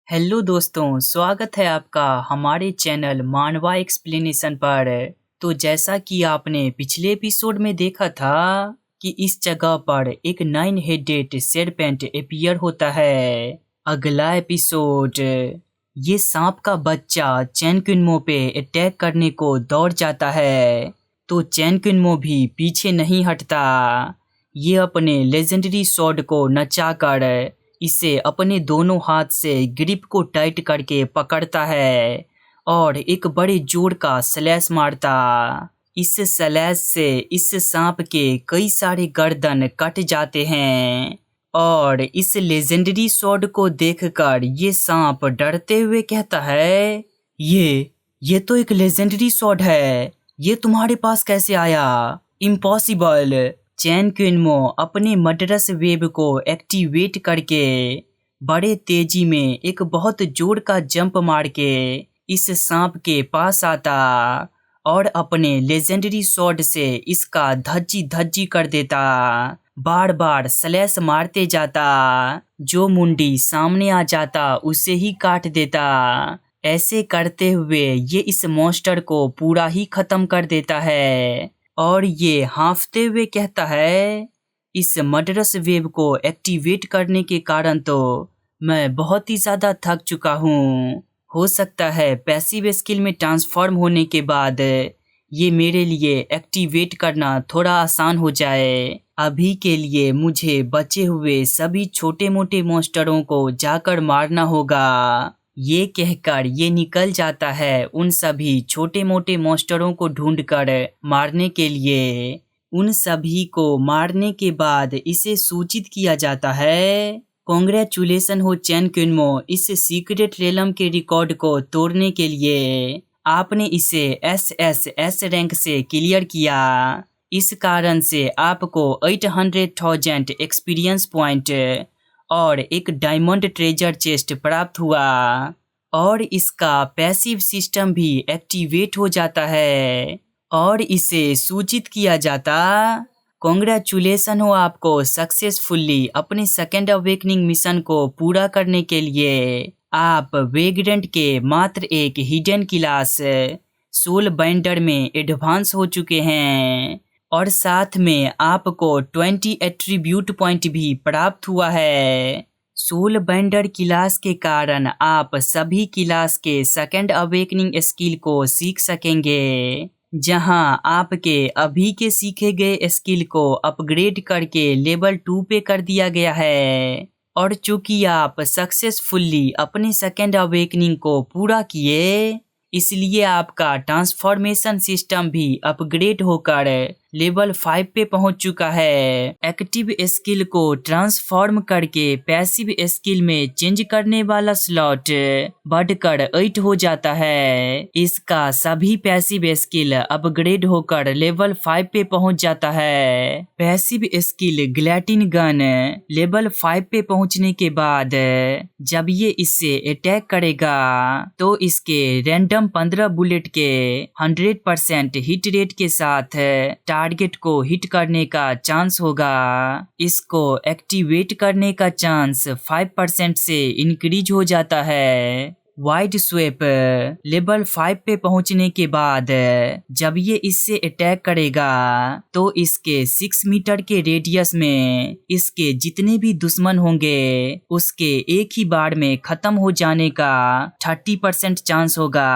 Hello दोस्तों, स्वागत है आपका हमारे चैनल मानवा एक्सप्लेनेशन पर। तो जैसा कि आपने पिछले एपिसोड में देखा था कि इस जगह पर एक 9 हेडेड serpent अपीयर होता है। अगला एपिसोड, ये सांप का बच्चा चैन कुनमो पे अटैक करने को दौड़ जाता है, तो चैन कुनमो भी पीछे नहीं हटता। ये अपने लेजेंडरी स्वॉर्ड को नचाकर इसे अपने दोनों हाथ से ग्रिप को टाइट करके पकड़ता है और एक बड़े जोर का स्लैश मारता। इस स्लैश से इस सांप के कई सारे गर्दन कट जाते हैं और इस लेजेंडरी स्वॉर्ड को देखकर ये सांप डरते हुए कहता है, ये तो एक लेजेंडरी स्वॉर्ड है, ये तुम्हारे पास कैसे आया? इम्पॉसिबल। चैन कुनमो अपने मर्डरस वेब को एक्टिवेट करके बड़े तेजी में एक बहुत जोर का जंप मार के इस सांप के पास आता और अपने लेजेंडरी स्वॉर्ड से इसका धज्जी धज्जी कर देता। बार बार स्लैश मारते जाता, जो मुंडी सामने आ जाता उसे ही काट देता। ऐसे करते हुए ये इस मॉन्स्टर को पूरा ही खत्म कर देता है और ये हांफते हुए कहता है, इस मर्डरस वेव को एक्टिवेट करने के कारण तो मैं बहुत ही ज़्यादा थक चुका हूँ। हो सकता है पैसिव स्किल में ट्रांसफॉर्म होने के बाद ये मेरे लिए एक्टिवेट करना थोड़ा आसान हो जाए। अभी के लिए मुझे बचे हुए सभी छोटे मोटे मॉन्स्टरों को जाकर मारना होगा। ये कहकर ये निकल जाता है उन सभी छोटे मोटे मॉन्स्टरों को ढूंढकर मारने के लिए। उन सभी को मारने के बाद इसे सूचित किया जाता है, कॉन्ग्रेचुलेसन हो चैन कुनमो, इस सीक्रेट रेलम के रिकॉर्ड को तोड़ने के लिए आपने इसे एसएसएस रैंक से क्लियर किया। इस कारण से आपको 800,000 एक्सपीरियंस पॉइंट और एक डायमंड ट्रेजर चेस्ट प्राप्त हुआ और इसका पैसिव सिस्टम भी एक्टिवेट हो जाता है और इसे सूचित किया जाता, कॉन्ग्रेचुलेसन हो आपको सक्सेसफुली अपने सेकेंड अवेकनिंग मिशन को पूरा करने के लिए आप वेग्रेंट के मात्र एक हिडन क्लास सोल बाइंडर में एडवांस हो चुके हैं और साथ में आपको 20 एट्रीब्यूट पॉइंट भी प्राप्त हुआ है। सोल बाइंडर क्लास के कारण आप सभी क्लास के सेकेंड अवेकनिंग स्किल को सीख सकेंगे, जहां आपके अभी के सीखे गए स्किल को अपग्रेड करके लेवल 2 पे कर दिया गया है। और चूंकि आप सक्सेसफुली अपने सेकेंड अवेकनिंग को पूरा किए, इसलिए आपका ट्रांसफॉर्मेशन सिस्टम भी अपग्रेड होकर लेवल 5 पे पहुंच चुका है। एक्टिव स्किल को ट्रांसफॉर्म करके पैसिव स्किल में चेंज करने वाला स्लॉट बढ़कर 8 हो जाता है। इसका सभी पैसिव स्किल अपग्रेड होकर लेवल 5 पे पहुंच जाता है। पैसिव स्किल ग्लैटिन गन लेवल 5 पे पहुंचने के बाद जब ये इससे अटैक करेगा तो इसके रैंडम 15 बुलेट के 100% हिट रेट के साथ टारगेट को हिट करने का चांस होगा। इसको एक्टिवेट करने का चांस 5% से इंक्रीज हो जाता है। वाइड स्वेप लेवल 5 पे पहुंचने के बाद जब ये इससे अटैक करेगा तो इसके 6 मीटर के रेडियस में इसके जितने भी दुश्मन होंगे उसके एक ही बार में खत्म हो जाने का 30% चांस होगा।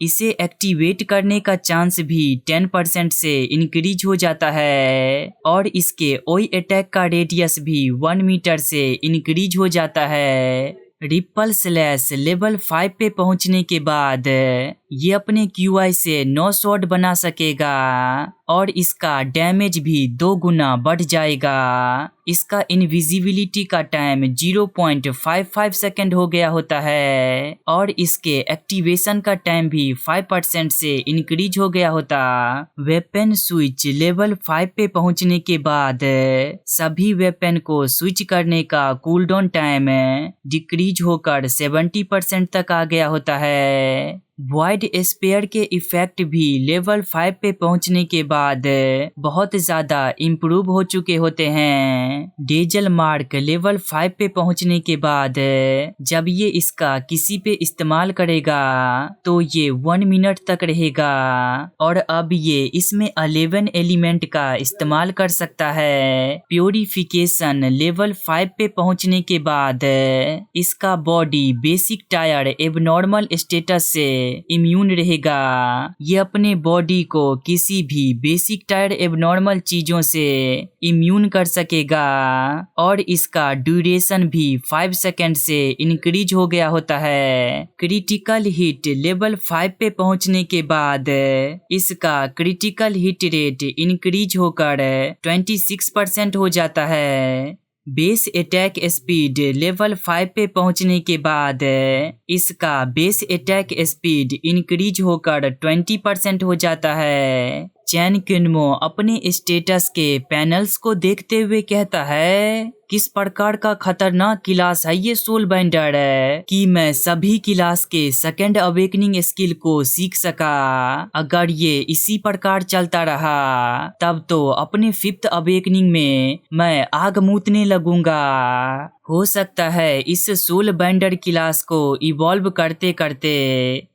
इसे एक्टिवेट करने का चांस भी 10% से इंक्रीज हो जाता है और इसके ओई अटैक का रेडियस भी 1 मीटर से इंक्रीज हो जाता है। रिपल स्लैश लेवल 5 पे पहुंचने के बाद ये अपने क्यूआई से 9 स्वॉर्ड बना सकेगा और इसका डैमेज भी 2 गुना बढ़ जाएगा। इसका इनविजिबिलिटी का टाइम 0.55 सेकंड हो गया होता है और इसके एक्टिवेशन का टाइम भी 5% से इंक्रीज हो गया होता। वेपन स्विच लेवल 5 पे पहुंचने के बाद सभी वेपन को स्विच करने का कूलडाउन टाइम डिक्रीज होकर 70% तक आ गया होता है। वॉइड स्पेयर के इफेक्ट भी लेवल 5 पे पहुंचने के बाद बहुत ज्यादा इम्प्रूव हो चुके होते हैं। डेजल मार्क लेवल 5 पे पहुंचने के बाद जब ये इसका किसी पे इस्तेमाल करेगा तो ये 1 मिनट तक रहेगा और अब ये इसमें 11 एलिमेंट का इस्तेमाल कर सकता है। प्योरिफिकेशन लेवल 5 पे पहुंचने के बाद इसका body basic tyre abnormal status से इम्यून रहेगा। ये अपने बॉडी को किसी भी बेसिक टायर एबनॉर्मल चीजों से इम्यून कर सकेगा और इसका ड्यूरेशन भी 5 सेकंड से इंक्रीज हो गया होता है। क्रिटिकल हिट लेवल 5 पे पहुंचने के बाद इसका क्रिटिकल हिट रेट इंक्रीज होकर 26% हो जाता है। बेस अटैक स्पीड लेवल 5 पे पहुंचने के बाद इसका बेस अटैक स्पीड इंक्रीज होकर 20% हो जाता है। चैन कुनमो अपने स्टेटस के पैनल्स को देखते हुए कहता है, किस प्रकार का खतरनाक क्लास है ये सोल बाइंडर कि मैं सभी क्लास के सेकंड अवेकनिंग स्किल को सीख सका। अगर ये इसी प्रकार चलता रहा तब तो अपने 5th अवेकनिंग में मैं आग मूतने लगूंगा। हो सकता है इस सोल बाइंडर क्लास को इवॉल्व करते करते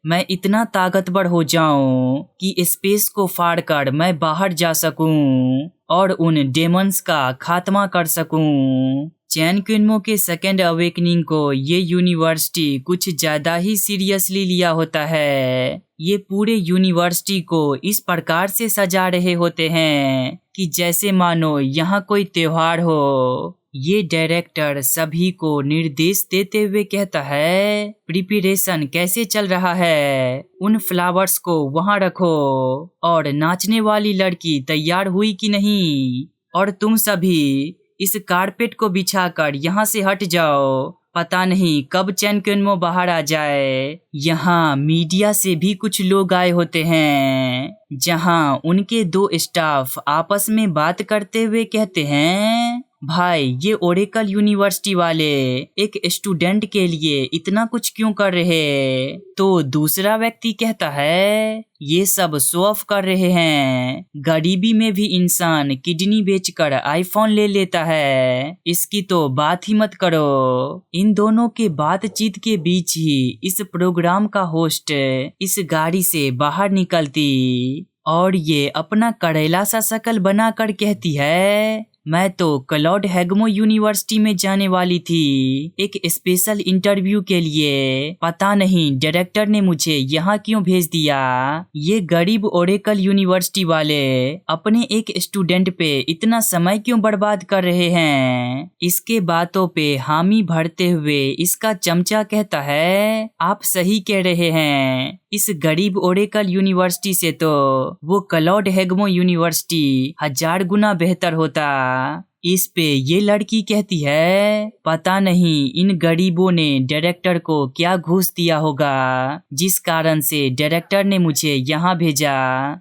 मैं इतना ताकतवर हो जाऊं कि स्पेस को फाड़ कर मैं बाहर जा सकूं और उन डेमंस का खात्मा कर सकूं। चैन कुनमो के सेकंड अवेकनिंग को ये यूनिवर्सिटी कुछ ज्यादा ही सीरियसली लिया होता है। ये पूरे यूनिवर्सिटी को इस प्रकार से सजा रहे होते हैं कि जैसे मानो यहाँ कोई त्योहार हो। ये डायरेक्टर सभी को निर्देश देते हुए कहता है, प्रिपरेशन कैसे चल रहा है? उन फ्लावर्स को वहां रखो और नाचने वाली लड़की तैयार हुई कि नहीं? और तुम सभी इस कारपेट को बिछाकर यहाँ से हट जाओ, पता नहीं कब चैन कुनमो बाहर आ जाए। यहाँ मीडिया से भी कुछ लोग आए होते हैं जहाँ उनके 2 स्टाफ आपस में बात करते हुए कहते हैं, भाई ये ओरेकल यूनिवर्सिटी वाले एक स्टूडेंट के लिए इतना कुछ क्यों कर रहे? तो दूसरा व्यक्ति कहता है, ये सब शो ऑफ कर रहे हैं। गरीबी में भी इंसान किडनी बेचकर आईफोन ले लेता है, इसकी तो बात ही मत करो। इन दोनों के बातचीत के बीच ही इस प्रोग्राम का होस्ट इस गाड़ी से बाहर निकलती और ये अपना करेला सा शकल बनाकर कहती है, मैं तो क्लाउड हैगमो यूनिवर्सिटी में जाने वाली थी एक स्पेशल इंटरव्यू के लिए। पता नहीं डायरेक्टर ने मुझे यहाँ क्यों भेज दिया। ये गरीब ओरेकल यूनिवर्सिटी वाले अपने एक स्टूडेंट पे इतना समय क्यों बर्बाद कर रहे हैं? इसके बातों पे हामी भरते हुए इसका चमचा कहता है, आप सही कह रहे हैं। इस गरीब ओरेकल यूनिवर्सिटी से तो वो क्लाउड हैगमो यूनिवर्सिटी 1000 गुना बेहतर होता। इस पे ये लड़की कहती है, पता नहीं इन गरीबों ने डायरेक्टर को क्या घूस दिया होगा जिस कारण से डायरेक्टर ने मुझे यहाँ भेजा।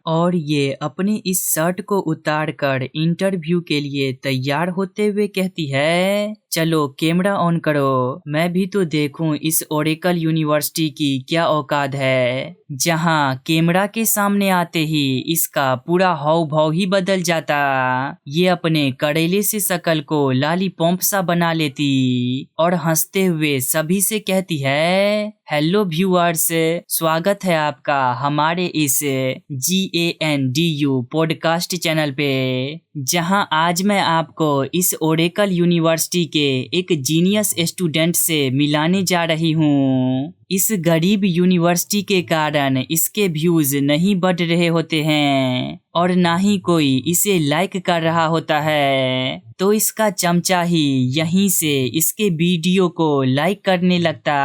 और ये अपने इस शर्ट को उतार कर इंटरव्यू के लिए तैयार होते हुए कहती है, चलो कैमरा ऑन करो, मैं भी तो देखूं इस ओरेकल यूनिवर्सिटी की क्या औकात है। जहां कैमरा के सामने आते ही इसका पूरा हाव भाव ही बदल जाता। ये अपने करेले से शकल को लॉलीपॉप सा बना लेती और हंसते हुए सभी से कहती है, हेलो व्यूअर्स, स्वागत है आपका हमारे इस GANDU पॉडकास्ट चैनल पे, जहां आज मैं आपको इस ओरेकल यूनिवर्सिटी के एक जीनियस स्टूडेंट से मिलाने जा रही हूँ। इस गरीब यूनिवर्सिटी के कारण इसके व्यूज नहीं बढ़ रहे होते हैं और ना ही कोई इसे लाइक कर रहा होता है, तो इसका चमचा ही यहीं से इसके वीडियो को लाइक करने लगता।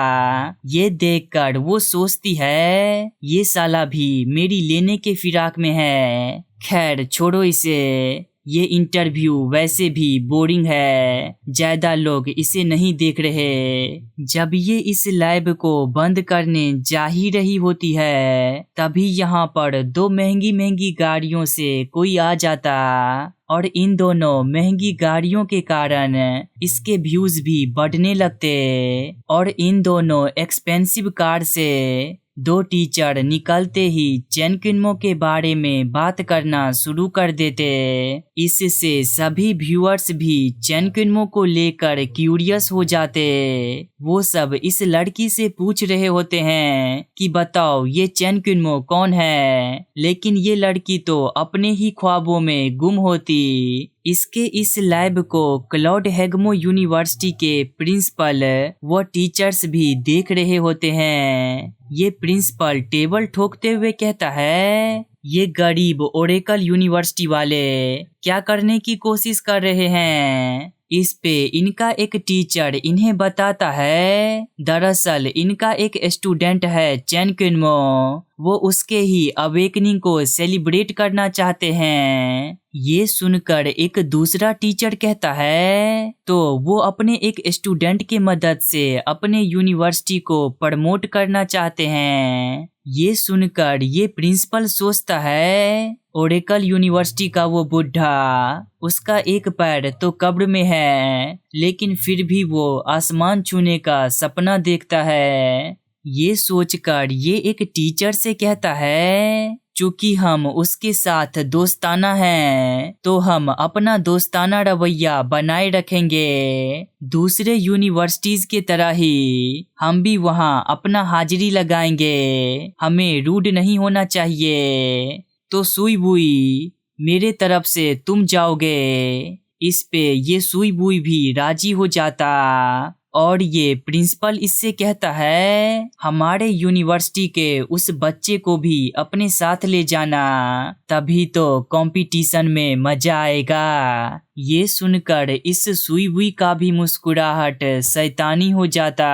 ये देखकर वो सोचती है, ये साला भी मेरी लेने के फिराक में है। खैर छोड़ो इसे, ये इंटरव्यू वैसे भी बोरिंग है, ज्यादा लोग इसे नहीं देख रहे। जब ये इस लैब को बंद करने जा ही रही होती है तभी यहाँ पर 2 महंगी महंगी गाड़ियों से कोई आ जाता और इन दोनों महंगी गाड़ियों के कारण इसके व्यूज भी बढ़ने लगते और इन दोनों एक्सपेंसिव कार से दो टीचर निकलते ही चेन कुनमो के बारे में बात करना शुरू कर देते। इससे सभी व्यूअर्स भी चेन कुनमो को लेकर क्यूरियस हो जाते। वो सब इस लड़की से पूछ रहे होते हैं कि बताओ ये चेन कुनमो कौन है, लेकिन ये लड़की तो अपने ही ख्वाबों में गुम होती। इसके इस लैब को क्लाउड हैगमो यूनिवर्सिटी के प्रिंसिपल व टीचर्स भी देख रहे होते हैं। ये प्रिंसिपल टेबल ठोकते हुए कहता है, ये गरीब ओरेकल यूनिवर्सिटी वाले क्या करने की कोशिश कर रहे हैं। इस पे इनका एक टीचर इन्हें बताता है, दरअसल इनका एक स्टूडेंट है चेन कुनमो, वो उसके ही अवेकनिंग को सेलिब्रेट करना चाहते हैं। ये सुनकर एक दूसरा टीचर कहता है, तो वो अपने एक स्टूडेंट के मदद से अपने यूनिवर्सिटी को प्रमोट करना चाहते हैं। ये सुनकर ये प्रिंसिपल सोचता है, ओरेकल यूनिवर्सिटी का वो बुढ़ा, उसका एक पैर तो कब्र में है, लेकिन फिर भी वो आसमान छूने का सपना देखता है। ये सोचकर ये एक टीचर से कहता है, चूंकि हम उसके साथ दोस्ताना हैं, तो हम अपना दोस्ताना रवैया बनाए रखेंगे। दूसरे यूनिवर्सिटीज के तरह ही हम भी वहाँ अपना हाजिरी लगाएंगे। हमें रूड नहीं होना चाहिए। तो सुई बुई, मेरे तरफ से तुम जाओगे। इस पे ये सुई बुई भी राजी हो जाता और ये प्रिंसिपल इससे कहता है, हमारे यूनिवर्सिटी के उस बच्चे को भी अपने साथ ले जाना, तभी तो कंपटीशन में मजा आएगा। ये सुनकर इस सुई बुई का भी मुस्कुराहट शैतानी हो जाता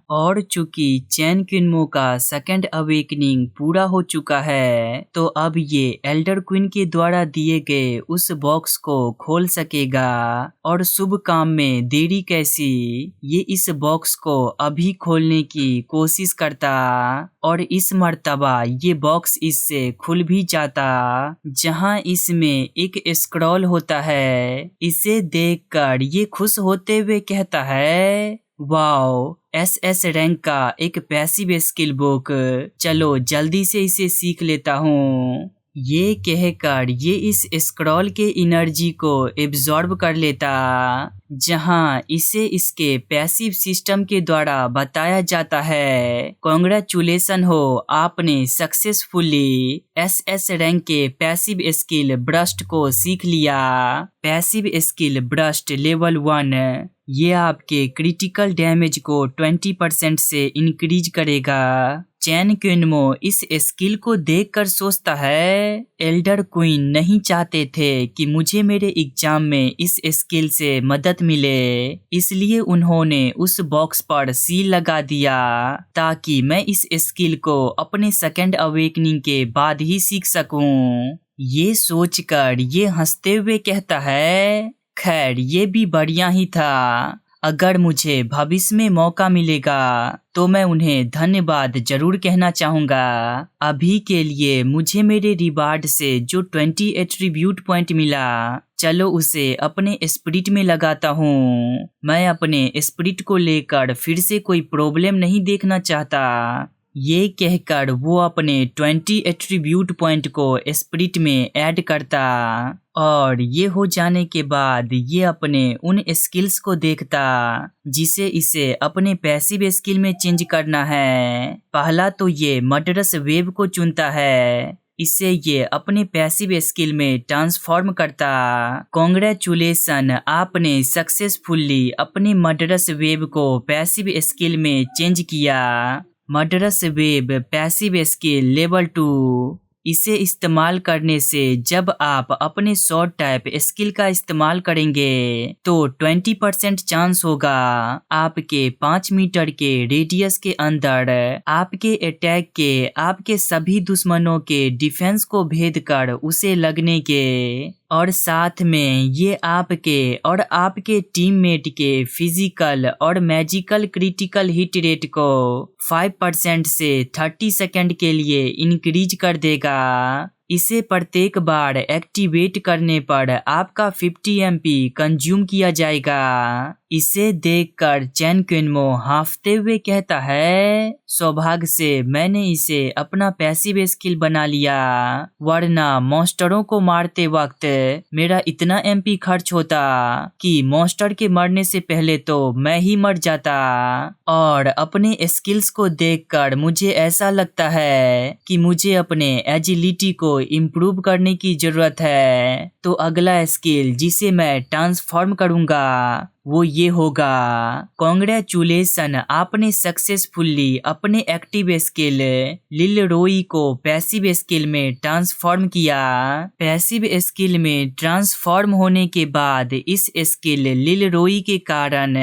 और चूंकि चेन कुनमो का सेकंड अवेकनिंग पूरा हो चुका है, तो अब ये एल्डर क्वीन के द्वारा दिए गए उस बॉक्स को खोल सकेगा। और शुभ काम में देरी कैसी, ये इस बॉक्स को अभी खोलने की कोशिश करता और इस मर्तबा ये बॉक्स इससे खुल भी जाता, जहां इसमें एक स्क्रॉल होता है। इसे देखकर ये खुश होते हुए कहता है, वाओ, SS रैंक का एक पैसिव स्किल बुक, चलो जल्दी से इसे सीख लेता हूँ। ये कहकर ये इस स्क्रॉल के एनर्जी को एब्जॉर्ब कर लेता, जहां इसे इसके पैसिव सिस्टम के द्वारा बताया जाता है, कांग्रेचुलेशन हो, आपने सक्सेसफुली SS रैंक के पैसिव स्किल ब्रस्ट को सीख लिया। पैसिव स्किल ब्रस्ट लेवल 1, ये आपके क्रिटिकल डैमेज को 20% से इंक्रीज करेगा। चेन कुनमो इस स्किल को देखकर सोचता है, एल्डर क्वीन नहीं चाहते थे कि मुझे मेरे एग्जाम में इस स्किल से मदद मिले, इसलिए उन्होंने उस बॉक्स पर सील लगा दिया ताकि मैं इस स्किल को अपने सेकंड अवेकनिंग के बाद ही सीख सकूं। ये सोचकर ये हंसते हुए कहता है, खैर ये भी बढ़िया ही था। अगर मुझे भविष्य में मौका मिलेगा तो मैं उन्हें धन्यवाद जरूर कहना चाहूँगा। अभी के लिए मुझे मेरे रिवार्ड से जो 20 एट्रीब्यूट पॉइंट मिला, चलो उसे अपने स्पिरिट में लगाता हूँ। मैं अपने स्पिरिट को लेकर फिर से कोई प्रॉब्लम नहीं देखना चाहता। ये कहकर वो अपने 20 एट्रीब्यूट पॉइंट को स्पिरिट में ऐड करता और ये हो जाने के बाद ये अपने उन स्किल्स को देखता जिसे इसे अपने पैसिव स्किल में चेंज करना है। पहला तो ये मर्डरस वेव को चुनता है, इसे ये अपने पैसिव स्किल में ट्रांसफॉर्म करता। कांग्रेचुलेशन, आपने सक्सेसफुली अपने मर्डरस वेव को पैसिव स्किल में चेंज किया। Murderous wave passive skill level 2, इसे इस्तेमाल करने से जब आप अपने शॉर्ट टाइप स्किल का इस्तेमाल करेंगे तो 20% चांस होगा आपके 5 मीटर के रेडियस के अंदर आपके अटैक के आपके सभी दुश्मनों के डिफेंस को भेद कर उसे लगने के, और साथ में ये आपके और आपके टीममेट के फिजिकल और मैजिकल क्रिटिकल हिट रेट को 5% से 30 सेकंड के लिए इंक्रीज कर देगा। इसे प्रत्येक बार एक्टिवेट करने पर आपका 50 MP कंज्यूम किया जाएगा। इसे देखकर चैन क्विनमो हांफते हुए कहता है, सौभाग्य से मैंने इसे अपना पैसिव स्किल बना लिया, वरना मॉन्स्टरों को मारते वक्त मेरा इतना एमपी खर्च होता कि मॉन्स्टर के मरने से पहले तो मैं ही मर जाता। और अपने स्किल्स को देखकर मुझे ऐसा लगता है कि मुझे अपने एजिलिटी को इम्प्रूव करने की जरूरत है। तो अगला स्किल जिसे मैं ट्रांसफॉर्म करूंगा वो ये होगा। कॉन्ग्रेचुलेसन, आपने सक्सेसफुली अपने एक्टिव स्किल लिलरोई को पैसिव स्किल में ट्रांसफॉर्म किया। पैसिव स्किल में ट्रांसफॉर्म होने के बाद इस स्किल लिलरोई के कारण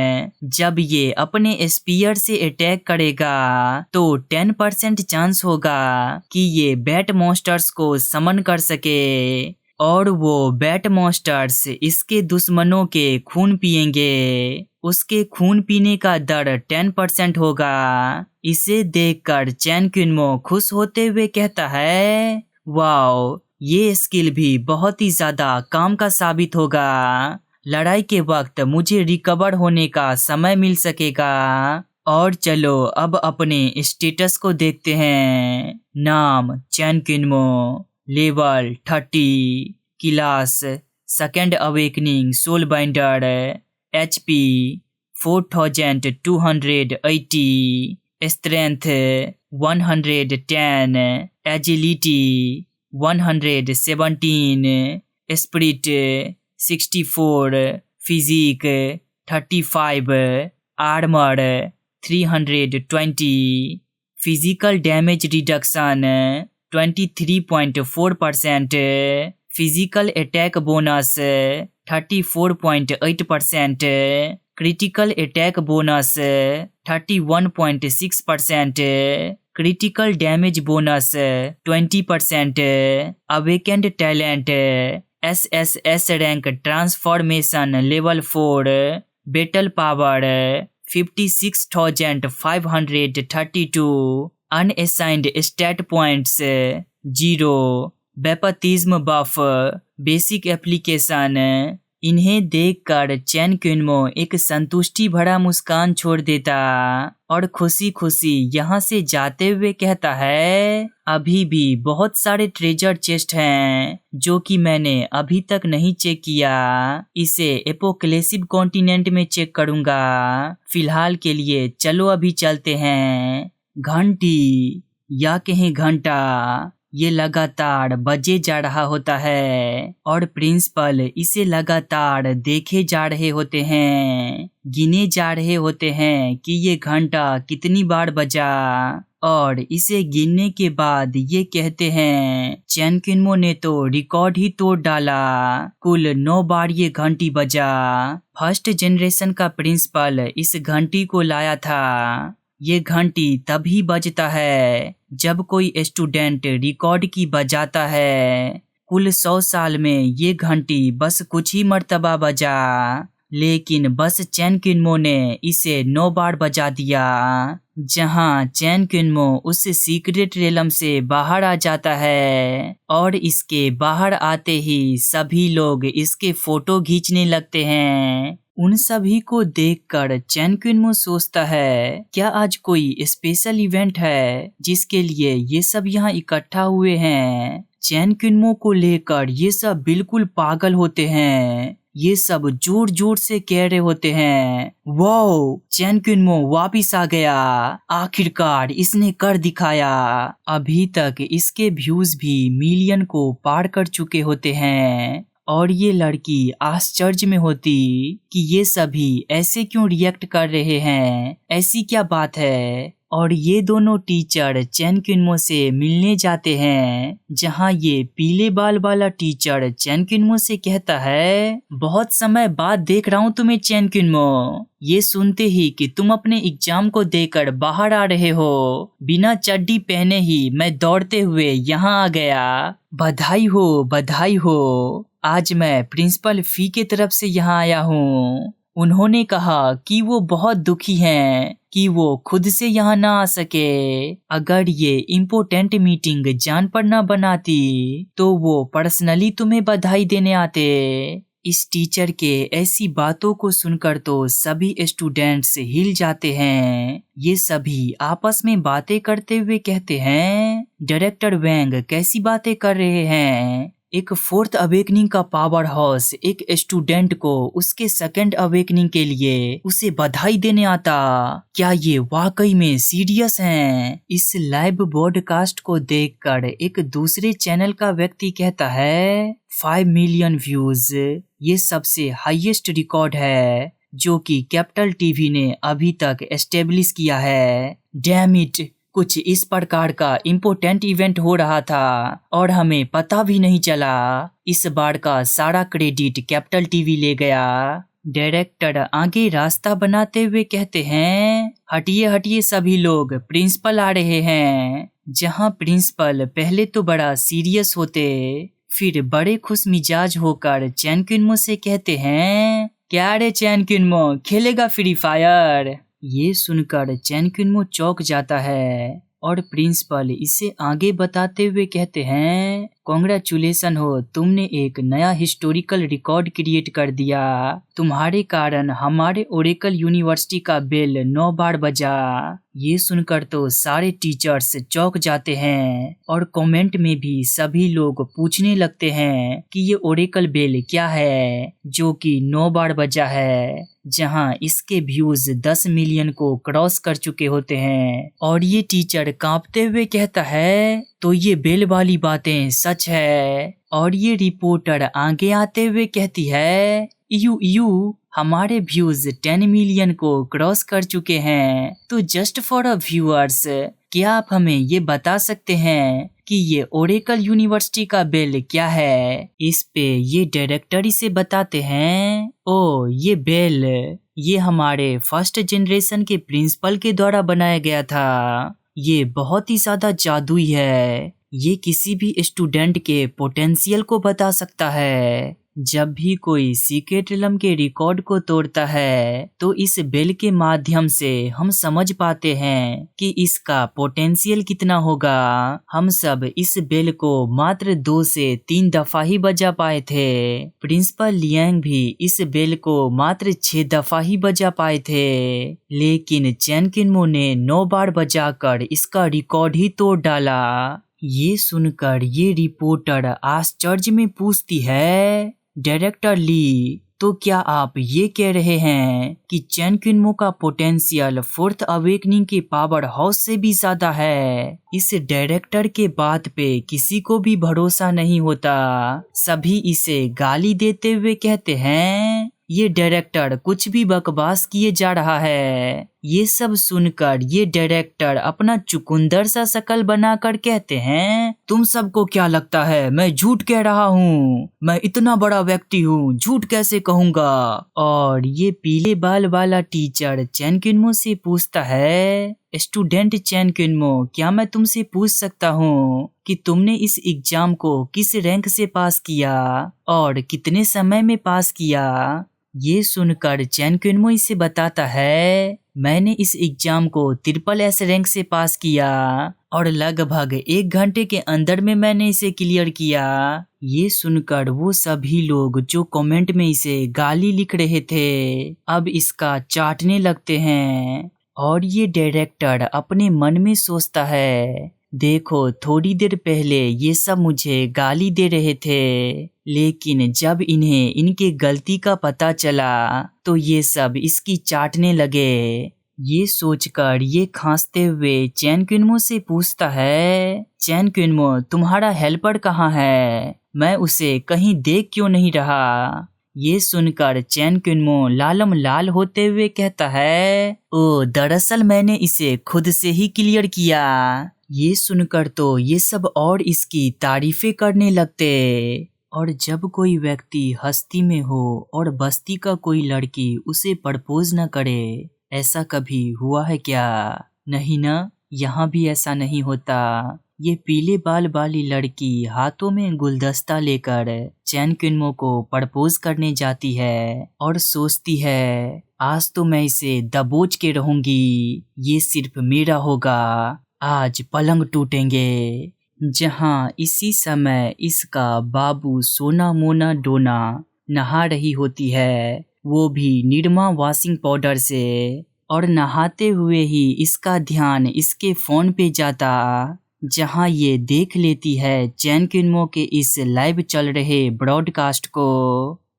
जब ये अपने स्पीयर से अटैक करेगा तो 10% चांस होगा कि ये बैट मॉन्स्टर्स को समन कर सके और वो बैट मॉन्स्टर्स इसके दुश्मनों के खून पिएंगे। उसके खून पीने का दर 10% होगा। इसे देखकर चैन क्विनमो खुश होते हुए कहता है, वाओ, ये स्किल भी बहुत ही ज्यादा काम का साबित होगा। लड़ाई के वक्त मुझे रिकवर होने का समय मिल सकेगा। और चलो अब अपने स्टेटस को देखते हैं। नाम चैन क्विनमो, level 30, class second awakening soul binder, HP 4280, strength 110, agility 117, spirit 64, physique 35, armour 320, physical damage reduction 23.4%, physical attack bonus 34.8%, critical attack bonus 31.6%, critical damage bonus 20%, awakened talent SSS rank transformation level 4, battle power 56,532, unassigned stat points 0, baptism buff, basic application. इन्हें देखकर चैन क्विनमो एक संतुष्टि भरा मुस्कान छोड़ देता और खुशी खुशी यहाँ से जाते हुए कहता है, अभी भी बहुत सारे ट्रेजर चेस्ट हैं जो कि मैंने अभी तक नहीं चेक किया। इसे एपोक्लेसिव कॉन्टिनेंट में चेक करूंगा। फिलहाल के लिए चलो अभी चलते हैं। घंटी या कहीं घंटा ये लगातार बजे जा रहा होता है और प्रिंसिपल इसे लगातार देखे जा रहे होते हैं, गिने जा रहे होते हैं कि ये घंटा कितनी बार बजा। और इसे गिनने के बाद ये कहते हैं, चैन क्विनमो ने तो रिकॉर्ड ही तोड़ डाला, कुल 9 बार ये घंटी बजा। फर्स्ट जनरेशन का प्रिंसिपल इस घंटी को लाया था। ये घंटी तभी बजता है जब कोई स्टूडेंट रिकॉर्ड की बजाता है। कुल 100 साल में ये घंटी बस कुछ ही मर्तबा बजा, लेकिन बस चैन क्विनमो ने इसे 9 बार बजा दिया। जहां चैन क्विनमो उस सीक्रेट रेलम से बाहर आ जाता है और इसके बाहर आते ही सभी लोग इसके फोटो खींचने लगते हैं। उन सभी को देखकर चैन क्विनमो सोचता है, क्या आज कोई स्पेशल इवेंट है जिसके लिए ये सब यहाँ इकट्ठा हुए हैं। चैन क्विनमो को लेकर ये सब बिल्कुल पागल होते हैं। ये सब जोर जोर से कह रहे होते हैं, वाओ, चैन क्विनमो वापिस आ गया, आखिरकार इसने कर दिखाया। अभी तक इसके व्यूज भी मिलियन को पार कर चुके होते हैं और ये लड़की आश्चर्य में होती कि ये सभी ऐसे क्यों रिएक्ट कर रहे हैं, ऐसी क्या बात है। और ये दोनों टीचर चैन क्विनमो से मिलने जाते हैं, जहां ये पीले बाल वाला टीचर चैन क्विनमो से कहता है, बहुत समय बाद देख रहा हूँ तुम्हें चैन क्विनमो। ये सुनते ही कि तुम अपने एग्जाम को देकर बाहर आ रहे हो, बिना चड्डी पहने ही मैं दौड़ते हुए यहाँ आ गया। बधाई हो, बधाई हो। आज मैं प्रिंसिपल फी के तरफ से यहाँ आया हूँ। उन्होंने कहा कि वो बहुत दुखी हैं कि वो खुद से यहाँ ना आ सके। अगर ये इम्पोर्टेंट मीटिंग जान पर ना बनाती तो वो पर्सनली तुम्हें बधाई देने आते। इस टीचर के ऐसी बातों को सुनकर तो सभी स्टूडेंट्स हिल जाते हैं। ये सभी आपस में बातें करते हुए कहते हैं, डायरेक्टर वैंग कैसी बातें कर रहे हैं? एक फोर्थ अवेकनिंग का पावर हाउस एक स्टूडेंट को उसके सेकंड अवेकनिंग के लिए उसे बधाई देने आता। क्या ये वाकई में सीरियस हैं? इस लाइव ब्रॉडकास्ट को देखकर एक दूसरे चैनल का व्यक्ति कहता है, 5 मिलियन व्यूज, ये सबसे हाईएस्ट रिकॉर्ड है जो कि कैपिटल टीवी ने अभी तक एस्टेब्लिश किया है। डैम इट, कुछ इस प्रकार का इम्पोर्टेंट इवेंट हो रहा था और हमें पता भी नहीं चला। इस बार का सारा क्रेडिट कैपिटल टीवी ले गया। डायरेक्टर आगे रास्ता बनाते हुए कहते हैं, हटिए हटिए सभी लोग, प्रिंसिपल आ रहे हैं। जहां प्रिंसिपल पहले तो बड़ा सीरियस होते, फिर बड़े खुश मिजाज होकर चैन किन्मो से कहते हैं, क्या रे चैन किन्मो, खेलेगा फ्री फायर? ये सुनकर चैन किन्मो चौंक जाता है और प्रिंसिपल इसे आगे बताते हुए कहते हैं, कांग्रेचुलेशन हो, तुमने एक नया हिस्टोरिकल रिकॉर्ड क्रिएट कर दिया। तुम्हारे कारण हमारे ओरेकल यूनिवर्सिटी का बेल 9 बार बजा। ये सुनकर तो सारे टीचर्स चौंक जाते हैं और कमेंट में भी सभी लोग पूछने लगते हैं कि ये ओरेकल बेल क्या है जो कि 9 बार बजा है, जहां इसके व्यूज 10 मिलियन को क्रॉस कर चुके होते हैं। और ये टीचर कांपते हुए कहता है, तो ये बेल वाली बातें सच है। और ये रिपोर्टर आगे आते हुए कहती है, यू हमारे व्यूज 10 मिलियन को क्रॉस कर चुके हैं। तो जस्ट फॉर अ व्यूअर्स, क्या आप हमें ये बता सकते हैं कि ये ओरेकल यूनिवर्सिटी का बेल क्या है? इस पे ये डायरेक्टर इसे बताते हैं, ओ ये बेल, ये हमारे फर्स्ट जनरेशन के प्रिंसिपल के द्वारा बनाया गया था। ये बहुत ही ज्यादा जादुई है। ये किसी भी स्टूडेंट के पोटेंशियल को बता सकता है। जब भी कोई सीक्रेट रिलम के रिकॉर्ड को तोड़ता है तो इस बेल के माध्यम से हम समझ पाते हैं कि इसका पोटेंशियल कितना होगा। हम सब इस बेल को मात्र 2 से 3 दफा ही बजा पाए थे। प्रिंसिपल लियांग भी इस बेल को मात्र 6 दफा ही बजा पाए थे, लेकिन चैन किन्मो ने 9 बार बजाकर इसका रिकॉर्ड ही तोड़ डाला। ये सुनकर ये रिपोर्टर आश्चर्य में पूछती है, डायरेक्टर ली, तो क्या आप ये कह रहे हैं कि चैन किन्मो का पोटेंशियल फोर्थ अवेकनिंग के पावर हाउस से भी ज्यादा है? इस डायरेक्टर के बात पे किसी को भी भरोसा नहीं होता। सभी इसे गाली देते हुए कहते हैं, ये डायरेक्टर कुछ भी बकवास किए जा रहा है। ये सब सुनकर ये डायरेक्टर अपना चुकंदर सा शकल बनाकर कहते हैं, तुम सबको क्या लगता है मैं झूठ कह रहा हूँ? मैं इतना बड़ा व्यक्ति हूँ, झूठ कैसे कहूँगा? और ये पीले बाल वाला टीचर चैन किन्मो से पूछता है, स्टूडेंट चैन किन्मो, क्या मैं तुमसे पूछ सकता हूँ कि तुमने इस एग्जाम को किस रैंक से पास किया और कितने समय में पास किया? ये सुनकर चैन किन्मो इसे बताता है, मैंने इस एग्जाम को SSS रैंक से पास किया और लगभग 1 घंटे के अंदर में मैंने इसे क्लियर किया। ये सुनकर वो सभी लोग जो कमेंट में इसे गाली लिख रहे थे अब इसका चाटने लगते हैं। और ये डायरेक्टर अपने मन में सोचता है, देखो थोड़ी देर पहले ये सब मुझे गाली दे रहे थे, लेकिन जब इन्हें इनके गलती का पता चला तो ये सब इसकी चाटने लगे। ये सोचकर ये खांसते हुए चैन किन्मो से पूछता है, चैन किन्मो तुम्हारा हेल्पर कहाँ है? मैं उसे कहीं देख क्यों नहीं रहा? ये सुनकर चैन किन्मो लालम लाल होते हुए कहता है, ओ दरअसल मैंने इसे खुद से ही क्लियर किया। ये सुनकर तो ये सब और इसकी तारीफें करने लगते। और जब कोई व्यक्ति हस्ती में हो और बस्ती का कोई लड़की उसे प्रपोज न करे, ऐसा कभी हुआ है क्या? नहीं ना, यहाँ भी ऐसा नहीं होता। ये पीले बाल वाली लड़की हाथों में गुलदस्ता लेकर चैन किन्मो को प्रपोज करने जाती है और सोचती है, आज तो मैं इसे दबोच के रहूंगी, ये सिर्फ मेरा होगा, आज पलंग टूटेंगे। जहां इसी समय इसका बाबू सोना मोना डोना नहा रही होती है, वो भी निरमा वॉशिंग पाउडर से। और नहाते हुए ही इसका ध्यान इसके फोन पे जाता, जहां ये देख लेती है चैन किनमो के इस लाइव चल रहे ब्रॉडकास्ट को।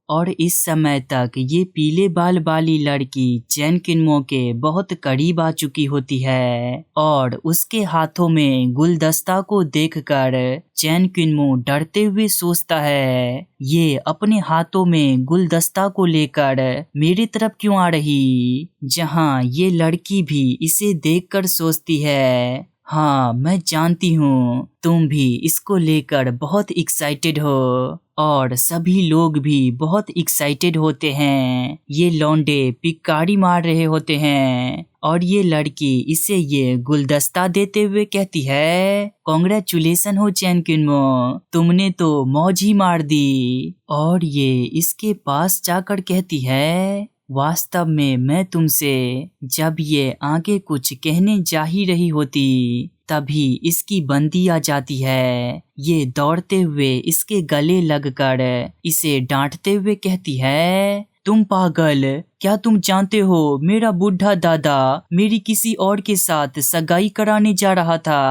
और इस समय तक ये पीले बाल वाली लड़की चैन किनमो के बहुत करीब आ चुकी होती है और उसके हाथों में गुलदस्ता को देखकर चैन किनमो डरते हुए सोचता है, ये अपने हाथों में गुलदस्ता को लेकर मेरी तरफ क्यों आ रही। जहां ये लड़की भी इसे देखकर सोचती है, हाँ मैं जानती हूँ तुम भी इसको लेकर बहुत एक्साइटेड हो। और सभी लोग भी बहुत एक्साइटेड होते हैं। ये लौंडे पिचकारी मार रहे होते हैं और ये लड़की इसे ये गुलदस्ता देते हुए कहती है, कांग्रेचुलेशन हो चैन किनमो, तुमने तो मौज ही मार दी। और ये इसके पास जाकर कहती है, वास्तव में मैं तुमसे जब ये आगे कुछ कहने जा ही रही होती तभी इसकी बंदी आ जाती है। ये दौड़ते हुए इसके गले लगकर इसे डांटते हुए कहती है, तुम पागल, क्या तुम जानते हो मेरा बुढ़ा दादा मेरी किसी और के साथ सगाई कराने जा रहा था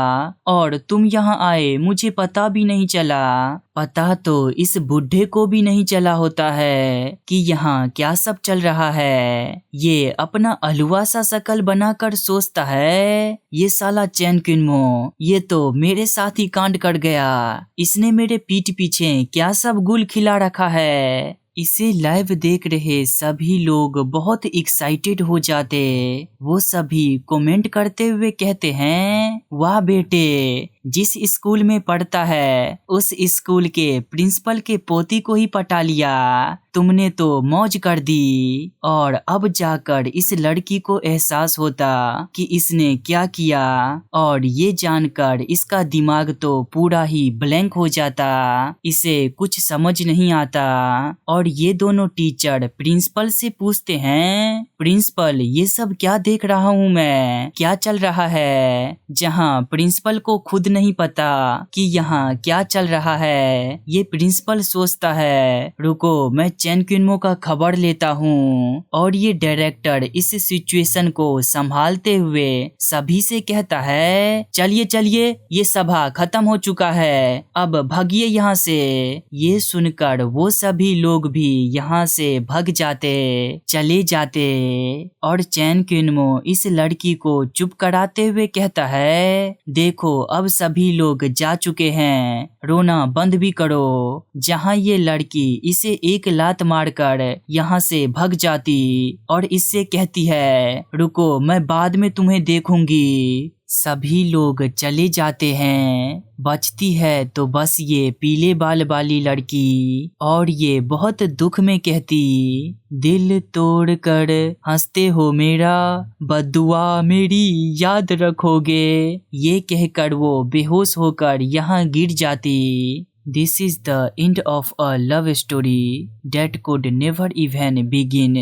और तुम यहाँ आए, मुझे पता भी नहीं चला। पता तो इस बुढ़े को भी नहीं चला होता है कि यहाँ क्या सब चल रहा है। ये अपना अलुआ सा शकल बनाकर सोचता है, ये साला चैन किनमो ये तो मेरे साथ ही कांड कर गया, इसने मेरे पीठ पीछे क्या सब गुल खिला रखा है। इसे लाइव देख रहे सभी लोग बहुत एक्साइटेड हो जाते। वो सभी कमेंट करते हुए कहते हैं, वाह बेटे, जिस स्कूल में पढ़ता है उस स्कूल के प्रिंसिपल के पोती को ही पटा लिया, तुमने तो मौज कर दी। और अब जाकर इस लड़की को एहसास होता कि इसने क्या किया और ये जानकर इसका दिमाग तो पूरा ही ब्लैंक हो जाता, इसे कुछ समझ नहीं आता। और ये दोनों टीचर प्रिंसिपल से पूछते हैं, प्रिंसिपल ये सब क्या देख रहा हूँ मैं, क्या चल रहा है। जहाँ प्रिंसिपल को खुद नहीं पता कि यहाँ क्या चल रहा है। ये प्रिंसिपल सोचता है, रुको मैं चैन किनमो का खबर लेता हूँ। और ये डायरेक्टर इस सिचुएशन को संभालते हुए सभी से कहता है, चलिए चलिए ये सभा खत्म हो चुका है, अब भागिए यहाँ से। ये सुनकर वो सभी लोग भी यहाँ से भाग जाते, चले जाते। और चैन किनमो इस लड़की को चुप कराते हुए कहता है, देखो अब सभी लोग जा चुके हैं, रोना बंद भी करो। जहाँ ये लड़की इसे एक लात मारकर यहाँ से भाग जाती और इससे कहती है, रुको मैं बाद में तुम्हें देखूंगी। सभी लोग चले जाते हैं, बचती है तो बस ये पीले बाल वाली लड़की। और ये बहुत दुख में कहती, दिल तोड़ कर हंसते हो मेरा, बद्दुआ मेरी याद रखोगे। ये कहकर वो बेहोश होकर यहाँ गिर जाती। This is the end of a love story that could never even begin.